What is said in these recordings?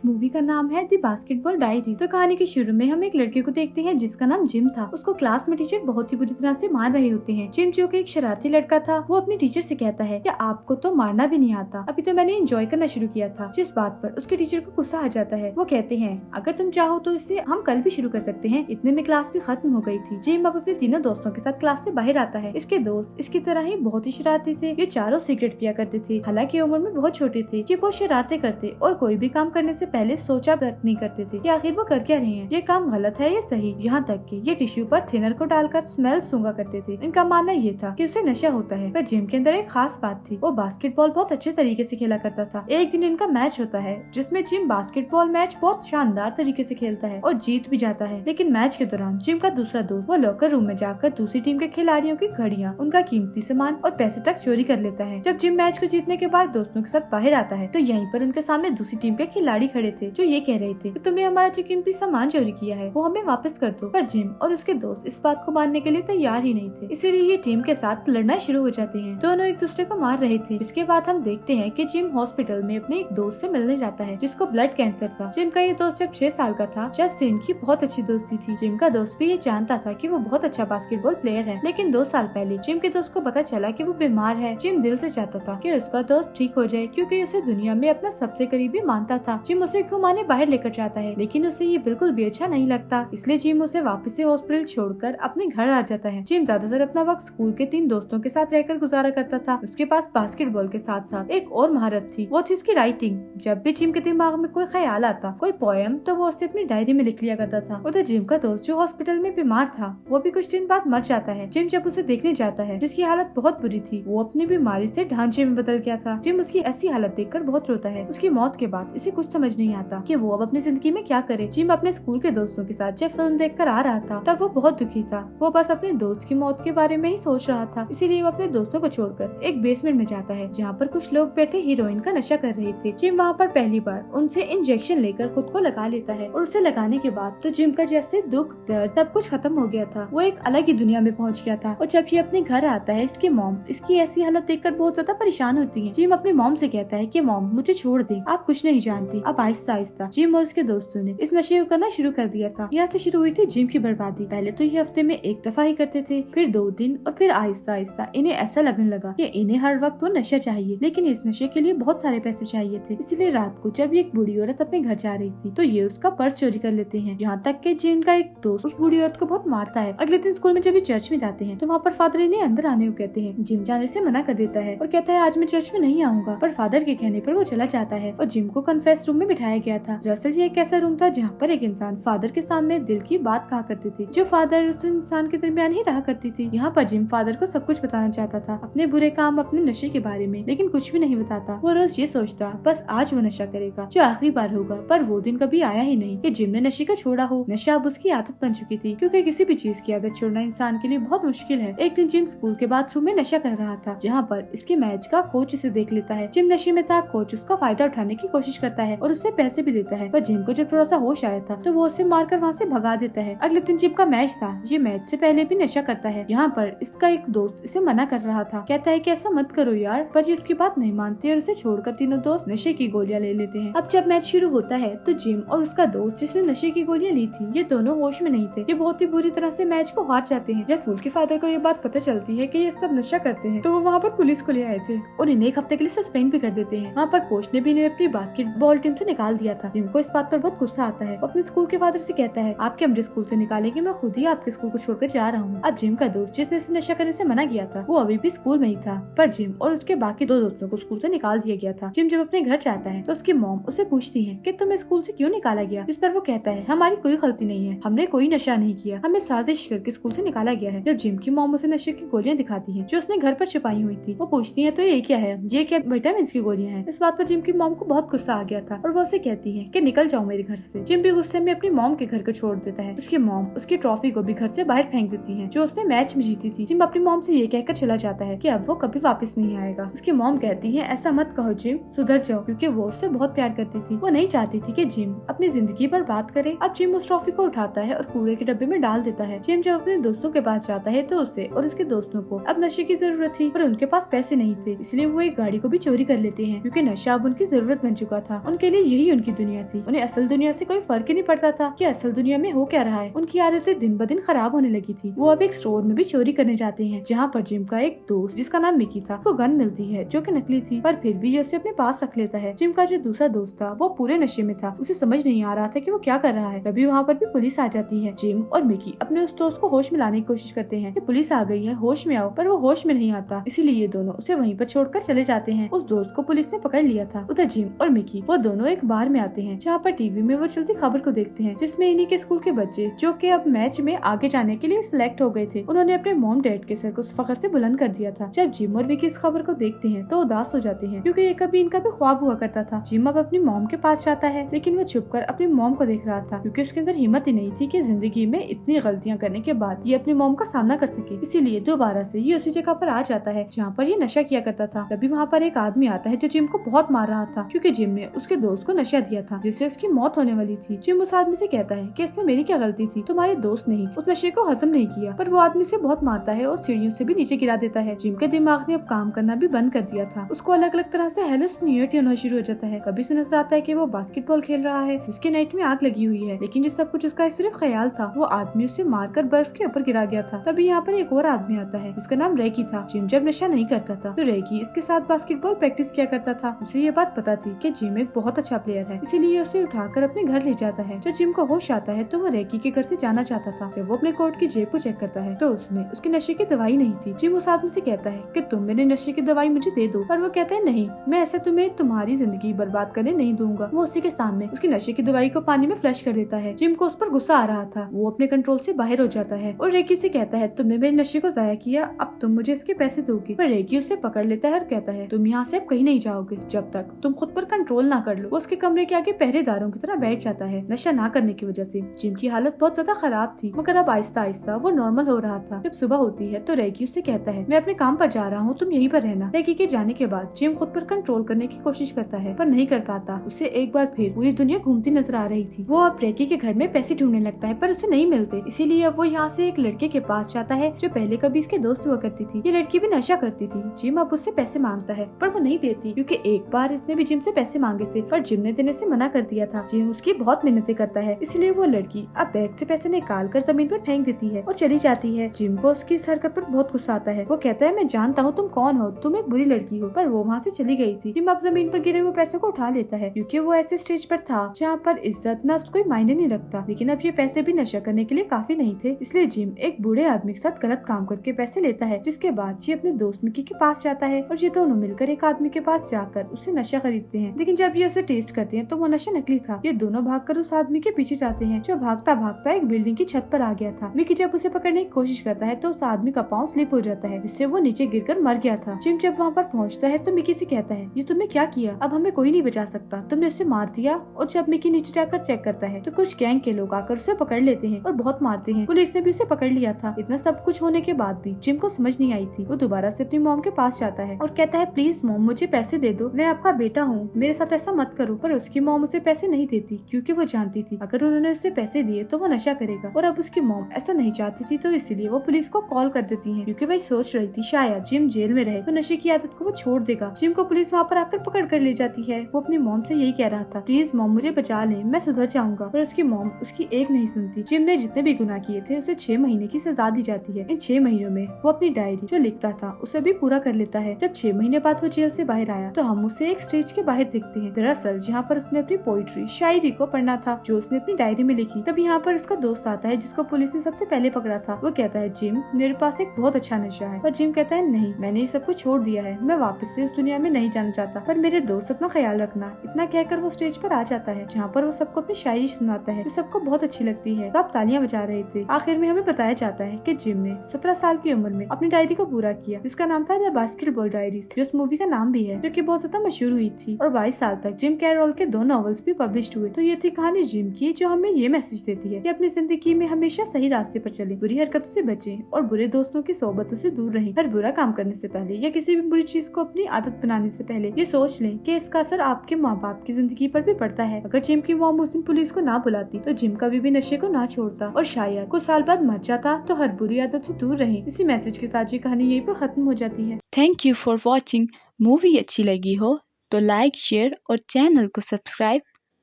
Movie का नाम है द बास्केटबॉल डायरी। तो कहानी के शुरू में हम एक लड़के को देखते हैं जिसका नाम जिम था। उसको क्लास में टीचर बहुत ही बुरी तरह से मार रहे होते हैं। जिम जो कि एक शरारती लड़का था, वो अपनी टीचर से कहता है कि आपको तो मारना भी नहीं आता, अभी तो मैंने एंजॉय करना शुरू किया था। जिस बात पर उसके टीचर को गुस्सा आ जाता है। वो कहते हैं अगर तुम चाहो तो इसे हम कल भी शुरू कर सकते हैं। इतने में क्लास भी खत्म हो गई थी। जिम अब अपने तीनों दोस्तों के साथ क्लास से बाहर आता है। इसके दोस्त इसकी तरह ही बहुत ही शरारती थे। ये चारों सिगरेट पिया करते थे। हालांकि उम्र में बहुत छोटे थे। ये बहुत शरारतें करते और कोई भी काम करने से पहले सोचा नहीं करते थे कि आखिर वो कर क्या रहे हैं, ये काम गलत है या सही। यहाँ तक कि ये टिश्यू पर थिनर को डालकर स्मेल सूंघा करते थे। इनका मानना ये था कि उसे नशा होता है। पर जिम के अंदर एक खास बात थी, वो बास्केटबॉल बहुत अच्छे तरीके से खेला करता था। एक दिन इनका मैच होता है जिसमें जिम बास्केटबॉल मैच बहुत शानदार तरीके से खेलता है और जीत भी जाता है। लेकिन मैच के दौरान जिम का दूसरा दोस्त वो लॉकर रूम में जाकर दूसरी टीम के खिलाड़ियों की घड़ियां, उनका कीमती सामान और पैसे तक चोरी कर लेता है। जब जिम मैच को जीतने के बाद दोस्तों के साथ बाहर आता है तो यहीं पर उनके सामने दूसरी टीम के खिलाड़ी खड़े थे जो ये कह रहे थे कि तुमने हमारा जो कीमती सामान चोरी किया है वो हमें वापस कर दो। पर जिम और उसके दोस्त इस बात को मानने के लिए तैयार ही नहीं थे। इसीलिए ये टीम के साथ लड़ना शुरू हो जाते हैं। दोनों एक दूसरे को मार रहे थे। इसके बाद हम देखते हैं कि जिम हॉस्पिटल में अपने एक दोस्त से मिलने जाता है जिसको ब्लड कैंसर था। जिम का ये दोस्त जब 6 साल का था जब से इनकी बहुत अच्छी दोस्ती थी। जिम का दोस्त भी ये जानता था कि वो बहुत अच्छा बास्केटबॉल प्लेयर है। लेकिन 2 साल पहले जिम के दोस्त को पता चला कि वो बीमार है। जिम दिल से चाहता था कि उसका दोस्त ठीक हो जाए क्योंकि उसे दुनिया में अपना सबसे करीबी मानता था। जिम उसे घुमाने बाहर लेकर जाता है लेकिन उसे ये बिल्कुल भी अच्छा नहीं लगता। इसलिए जिम उसे वापस से हॉस्पिटल छोड़कर अपने घर आ जाता है। जिम ज्यादातर अपना वक्त स्कूल के 3 दोस्तों के साथ रहकर गुजारा करता था। उसके पास बास्केटबॉल के साथ साथ एक और महारत थी, वो थी उसकी राइटिंग। जब भी जिम के दिमाग में कोई ख्याल आता, कोई पोएम, तो वो उसे अपनी डायरी में लिख लिया करता था। उधर जिम का दोस्त जो हॉस्पिटल में बीमार था वो भी कुछ दिन बाद मर जाता है। जिम जब उसे देखने जाता है जिसकी हालत बहुत बुरी थी, वो अपनी बीमारी से ढांचे में बदल गया था। जिम उसकी ऐसी हालत देखकर बहुत रोता है। उसकी मौत के बाद इसे कुछ समझ नहीं आता कि वो अब अपनी जिंदगी में क्या करे। जिम अपने स्कूल के दोस्तों के साथ जब फिल्म देखकर आ रहा था तब वो बहुत दुखी था। वो बस अपने दोस्त की मौत के बारे में ही सोच रहा था। इसीलिए वो अपने दोस्तों को छोड़कर एक बेसमेंट में जाता है जहाँ पर कुछ लोग बैठे हीरोइन का नशा कर रहे थे। जिम वहाँ पर पहली बार उनसे इंजेक्शन लेकर खुद को लगा लेता है और उसे लगाने के बाद तो जिम का जैसे दुख दर्द सब कुछ खत्म हो गया था। वो एक अलग ही दुनिया में पहुँच गया था। और जब ये अपने घर आता है इसकी मॉम इसकी ऐसी हालत देखकर बहुत ज्यादा परेशान होती है। जिम अपनी मॉम से कहता है कि मॉम मुझे छोड़ दे, आप कुछ नहीं जानती। अब आहिस्ता आहिस्ता जिम और उसके दोस्तों ने इस नशे को करना शुरू कर दिया था। यहाँ से शुरू हुई थी जिम की बर्बादी। पहले तो ये हफ्ते में 1 दफा ही करते थे, फिर 2 दिन और फिर आहिस्ता आहिस्ता इन्हें ऐसा लगने लगा कि इन्हें हर वक्त वो नशा चाहिए। लेकिन इस नशे के लिए बहुत सारे पैसे चाहिए थे। इसलिए रात को जब एक बूढ़ी औरत अपने घर जा रही थी तो ये उसका पर्स चोरी कर लेते हैं। यहाँ तक कि जिम का एक दोस्त उस बूढ़ी औरत को बहुत मारता है। अगले दिन स्कूल में जब ये चर्च में जाते हैं तो वहाँ पर फादर इन्हें अंदर आने को कहते हैं। जिम जाने से मना कर देता है और कहता है आज मैं चर्च में नहीं आऊंगा। पर फादर के कहने पर वो चला जाता है और जिम को कन्फेस रूम में बिठाया गया था। दरअसल ये एक ऐसा रूम था जहाँ पर एक इंसान फादर के सामने दिल की बात कहा करती थी जो फादर उस इंसान के दरमियान ही रहा करती थी। यहाँ पर जिम फादर को सब कुछ बताना चाहता था, अपने बुरे काम, अपने नशे के बारे में, लेकिन कुछ भी नहीं बताता। वो रोज ये सोचता बस आज वो नशा करेगा जो आखिरी बार होगा। पर वो दिन कभी आया ही नहीं कि जिम ने नशे का छोड़ा हो। नशा अब उसकी आदत बन चुकी थी क्योंकि किसी भी चीज की आदत छोड़ना इंसान के लिए बहुत मुश्किल है। एक दिन जिम स्कूल के बाथरूम में नशा कर रहा था जहाँ पर इसके मैच का कोच इसे देख लेता है। जिम नशे में था। कोच उसका फायदा उठाने की कोशिश करता है और उससे पैसे भी देता है। पर जिम को जब थोड़ा सा होश आया था तो वो उसे मारकर वहाँ से भगा देता है। अगले दिन जिम का मैच था। ये मैच से पहले भी नशा करता है। यहाँ पर इसका एक दोस्त इसे मना कर रहा था, कहता है कि ऐसा मत करो यार, पर ये उसकी बात नहीं मानती और उसे छोड़कर तीनों दोस्त नशे की गोलियां ले लेते हैं। अब जब मैच शुरू होता है तो जिम और उसका दोस्त जिसने नशे की गोलियां ली थी ये दोनों होश में नहीं थे। ये बहुत ही बुरी तरह से मैच को हार जाते हैं। जब स्कूल के फादर को ये बात पता चलती है कि ये सब नशा करते हैं तो वो वहाँ पर पुलिस को ले आए थे और इन्हें 1 हफ्ते के लिए सस्पेंड भी कर देते हैं। वहाँ पर कोच ने भी इन्हें अपनी बास्केटबॉल टीम से निकाल दिया था। जिम को इस बात पर बहुत गुस्सा आता है। वो अपने स्कूल के फादर से कहता है आपके हमरे स्कूल से निकालेंगे, मैं खुद ही आपके स्कूल को छोड़कर जा रहा हूँ। अब जिम का दोस्त जिसने इसे नशा करने से मना किया था वो अभी भी स्कूल में ही था। पर जिम और उसके बाकी 2 दोस्तों को स्कूल से निकाल दिया गया था। जिम जब अपने घर जाता है तो उसकी मॉम उसे पूछती है कि तुम्हें स्कूल से क्यों निकाला गया, जिस पर वो कहता है हमारी कोई गलती नहीं है, हमने कोई नशा नहीं किया, हमें साजिश करके स्कूल से निकाला गया है। जब जिम की मॉम उसे नशे की गोलियां दिखाती है जो उसने घर पर छुपाई हुई थी, वो पूछती है तो ये क्या है, ये क्या विटामिन की गोलियां हैं। इस बात पर जिम की मॉम को बहुत गुस्सा आ गया था और वो उसे कहती है कि निकल जाओ मेरे घर से। जिम भी गुस्से में अपनी मॉम के घर को छोड़ देता है। उसकी मॉम उसकी ट्रॉफी को भी घर से बाहर फेंक देती है जो उसने मैच में जीती थी। जिम अपनी मॉम से ये कहकर चला जाता है कि अब वो कभी वापस नहीं आएगा। उसकी मॉम कहती है ऐसा मत कहो जिम, सुधर जाओ, क्योंकि वो उससे बहुत प्यार करती थी। वो नहीं चाहती थी कि जिम अपनी जिंदगी पर बात करे। अब जिम उस ट्रॉफी को उठाता है और कूड़े के डब्बे में डाल देता है। जिम जब अपने दोस्तों के पास जाता है तो उसे और उसके दोस्तों को अब नशे की जरूरत थी पर उनके पास पैसे नहीं थे, इसलिए वो एक गाड़ी को भी चोरी कर लेते हैं क्योंकि नशा अब उनकी जरूरत बन चुका था। उनके लिए यही उनकी दुनिया थी। उन्हें असल दुनिया से कोई फर्क ही नहीं पड़ता था कि असल दुनिया में हो क्या रहा है। उनकी आदतें दिन ब दिन खराब होने लगी थी। वो अब एक स्टोर में भी चोरी करने जाते हैं, जहाँ पर जिम का एक दोस्त जिसका नाम मिकी था को गन मिलती है जो कि नकली थी, पर फिर भी ये उसे अपने पास रख लेता है। जिम का जो दूसरा दोस्त था वो पूरे नशे में था, उसे समझ नहीं आ रहा था कि वो क्या कर रहा है। तभी वहाँ पर भी पुलिस आ जाती है। जिम और मिकी अपने उस दोस्त को होश में लाने की कोशिश करते हैं कि पुलिस आ गई है, होश में आओ, पर वो होश में नहीं आता। इसीलिए ये दोनों उसे वहीं पर छोड़कर चले जाते हैं। उस दोस्त को पुलिस ने पकड़ लिया था। उधर जिम और मिकी वो दोनों एक बार में आते हैं, जहाँ पर टीवी में वो चलती खबर को देखते हैं, जिसमें इन्हीं के स्कूल के बच्चे जो कि अब मैच में आगे जाने के लिए सिलेक्ट हो गए थे, उन्होंने अपने मॉम डैड के सर को फख्र से बुलंद कर दिया था। जब जिम और विकी इस खबर को देखते हैं तो उदास हो जाते हैं, क्योंकि ये कभी इनका भी ख्वाब हुआ करता था। जिम अब अपनी मॉम के पास जाता है, लेकिन वो छुपकर अपनी मॉम को देख रहा था, क्योंकि उसके अंदर हिम्मत ही नहीं थी कि जिंदगी में इतनी गलतियां करने के बाद ये अपनी मॉम का सामना कर सके। इसीलिए दोबारा से ये उसी जगह पर आ जाता है जहाँ पर ये नशा किया करता था। तभी वहाँ पर एक आदमी आता है जो जिम को बहुत मार रहा था, क्योंकि जिम ने उसके दोस्त को नशा दिया था जिससे उसकी मौत होने वाली थी। जिम उस आदमी से कहता है कि इसमें मेरी क्या गलती थी, तुम्हारे दोस्त ने उस नशे को हजम नहीं किया। पर वो आदमी से बहुत मारता है और सीढ़ियों से भी नीचे गिरा देता है। जिम के दिमाग ने अब काम करना भी बंद कर दिया था। उसको अलग अलग तरह से हेलुसिनेट होना शुरू हो जाता है। कभी से नजर आता है कि वो बास्केटबॉल खेल रहा है, उसके नाइट में आग लगी हुई है, लेकिन ये सब कुछ उसका सिर्फ ख्याल था। वो आदमी उसे मारकर बर्फ के ऊपर गिरा गया था। तभी यहाँ पर एक और आदमी आता है जिसका नाम रैकी था। जिम जब नशा नहीं करता था तो रैकी इसके साथ बास्केटबॉल प्रैक्टिस किया करता था। उसे ये बात पता थी कि जिम एक बहुत अच्छा प्लेयर है, इसीलिए उसे उठाकर अपने घर ले जाता है। जब जिम को होश आता है तो वो रैकी के घर से जाना चाहता था। जब वो अपने कोट की जेब को चेक करता है तो उसमें उसके नशे की दवाई नहीं थी। जिम उस आदमी से कहता है कि तुम मेरे नशे की दवाई मुझे दे दो, पर वो कहता है नहीं, मैं ऐसा तुम्हें तुम्हारी जिंदगी बर्बाद करने नहीं दूंगा। वो उसी के सामने उसकी नशे की दवाई को पानी में फ्लश कर देता है। जिम को उस पर गुस्सा आ रहा था, वो अपने कंट्रोल से बाहर हो जाता है और रैकी से कहता है तुमने मेरे नशे को जाया किया, अब तुम मुझे इसके पैसे दोगे। पर रैकी उसे पकड़ लेता है और कहता है तुम यहाँ से अब कहीं नहीं जाओगे जब तक तुम खुद पर कंट्रोल ना कर लो। वो उसके कमरे के आगे पहरेदारों की तरह बैठ जाता है। नशा ना करने की वजह से जिम की हालत बहुत ज्यादा खराब थी, मगर अब आहिस्ता आहिस्ता वो नॉर्मल हो रहा था। जब सुबह होती है तो रैकी उससे कहता है मैं अपने काम पर जा रहा हूँ, तुम यहीं पर रहना। रैकी के जाने के बाद जिम खुद पर कंट्रोल करने की कोशिश करता है, पर नहीं कर पाता। उसे एक बार फिर पूरी दुनिया घूमती नजर आ रही थी। वो अब रैकी के घर में पैसे ढूंढने लगता है, पर उसे नहीं मिलते। इसीलिए अब वो यहाँ से एक लड़के के पास जाता है जो पहले कभी इसके दोस्त हुआ करती थी। ये लड़की भी नशा करती थी। जिम अब उससे पैसे मांगता है, पर वो नहीं देती, क्योंकि एक बार इसने भी जिम से पैसे मांगे थे, पर जिम ने देने से मना कर दिया था। जिम उसकी बहुत मिन्नतें करता है, इसलिए वो लड़की अब बैग से पैसे निकाल कर जमीन पर फेंक देती है और चली जाती है। जिम को उसकी इस हरकत पर बहुत गुस्सा आता है। वो कहता है मैं जानता हूँ तुम कौन हो, तुम एक बुरी लड़की हो, पर वो वहाँ से चली गई थी। जिम अब जमीन पर गिरे हुए पैसे को उठा लेता है, क्योंकि वो ऐसे स्टेज पर था जहाँ पर इज्जत नफ्स कोई मायने नहीं रखता। लेकिन अब ये पैसे भी नशा करने के लिए काफी नहीं थे, इसलिए जिम एक बूढ़े आदमी के साथ गलत काम करके पैसे लेता है। जिसके बाद ये अपने दोस्त मिकी के पास जाता है और ये दोनों मिलकर एक आदमी के पास जाकर उसे नशा खरीदते हैं। लेकिन जब ये उसे टेस्ट करते हैं तो वो नशा नकली था। ये दोनों भागकर उस आदमी के पीछे जाते हैं जो भागता भागता एक बिल्डिंग की छत पर आ गया था। मिकी जब उसे पकड़ने की कोशिश करता है तो उस आदमी का पाँव स्लिप हो जाता है, जिससे वो नीचे गिरकर मर गया था। जिम जब वहाँ पर पहुँचता है तो मिकी से कहता है ये तुमने क्या किया, अब हमें कोई नहीं बचा सकता, तुमने उसे मार दिया। और जब मिकी नीचे जाकर चेक करता है तो कुछ गैंग के लोग आकर उसे पकड़ लेते हैं और बहुत मारते हैं। पुलिस ने भी उसे पकड़ लिया था। इतना सब कुछ होने के बाद भी जिम को समझ नहीं आई थी। वो दोबारा से अपनी मॉम के पास जाता है और कहता है प्लीज मॉम मुझे पैसे दे दो, मैं आपका बेटा हूँ, मेरे साथ ऐसा मत करो। पर उसकी मॉम उसे पैसे नहीं देती, क्योंकि वो जानती थी अगर उन्होंने उसे पैसे दिए तो वो नशा करेगा। और अब उसकी मॉम ऐसा नहीं चाहती थी, तो इसीलिए वो पुलिस को कॉल कर देती है, क्योंकि वह सोच रही थी शायद जिम जेल में रहे तो नशे की आदत को वो छोड़ देगा। जिम को पुलिस वहाँ पर आकर पकड़ कर ले जाती है। वो अपनी मॉम से यही कह रहा था प्लीज मॉम मुझे बचा ले, मैं सुधर जाऊंगा। पर उसकी मॉम उसकी एक नहीं सुनती। जिम ने जितने भी गुनाह किए थे उसे 6 महीने की सजा दी जाती है। इन 6 महीनों में वो अपनी डायरी जो लिखता था उसे भी पूरा कर लेता है। जब 6 महीने बाद वो जेल से बाहर आया तो हम उसे एक स्टेज के बाहर देखते हैं, दरअसल जहाँ पर उसने अपनी पोइट्री शायरी को पढ़ना था जो उसने अपनी डायरी में लिखी। तब यहाँ पर उसका दोस्त आता है जिसको पुलिस ने सबसे पहले पकड़ा था। वो कहता है जिम मेरे पास एक बहुत अच्छा नशा है। पर जिम कहता है नहीं, मैंने ये सब कुछ छोड़ दिया है, मैं वापस से उस दुनिया में नहीं जाना चाहता, पर मेरे दोस्त अपना ख्याल रखना। इतना कहकर वो स्टेज पर आ जाता है जहाँ पर वो सबको अपनी शायरी सुनाता है जो सबको बहुत अच्छी लगती है। सब तालियां बजा रहे थे। आखिर में हमें बताया जाता है कि जिम ने 17 साल की उम्र में अपनी डायरी को पूरा किया, जिसका नाम था द बास्केटबॉल डायरीज, जो उस मूवी का नाम भी है, जो कि बहुत ज्यादा मशहूर हुई थी। और 22 साल तक जिम कैरोल के 2 नॉवेल्स भी पब्लिश हुए। तो ये थी कहानी जिम की, जो हमें ये मैसेज देती है कि अपनी जिंदगी में हमेशा सही रास्ते पर चलें, बुरी हरकतों से बचें और बुरे दोस्तों की सोबतों से दूर रहें। हर बुरा काम करने से पहले या किसी भी बुरी चीज को अपनी आदत बनाने से पहले ये सोच लें कि इसका असर आपके माँ बाप की जिंदगी पर भी पड़ता है। अगर जिम की मॉम उस दिन पुलिस को ना बुलाती तो जिम कभी भी नशे को ना छोड़ता और शायद कुछ साल बाद मर जाता। तो हर बुरी आदत से दूर रहें। इसी मैसेज के साथ ये कहानी यहीं पर खत्म हो जाती है। Thank you for watching. Movie अच्छी लगी हो तो लाइक, शेयर और चैनल को सब्सक्राइब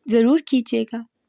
ज़रूर कीजिएगा।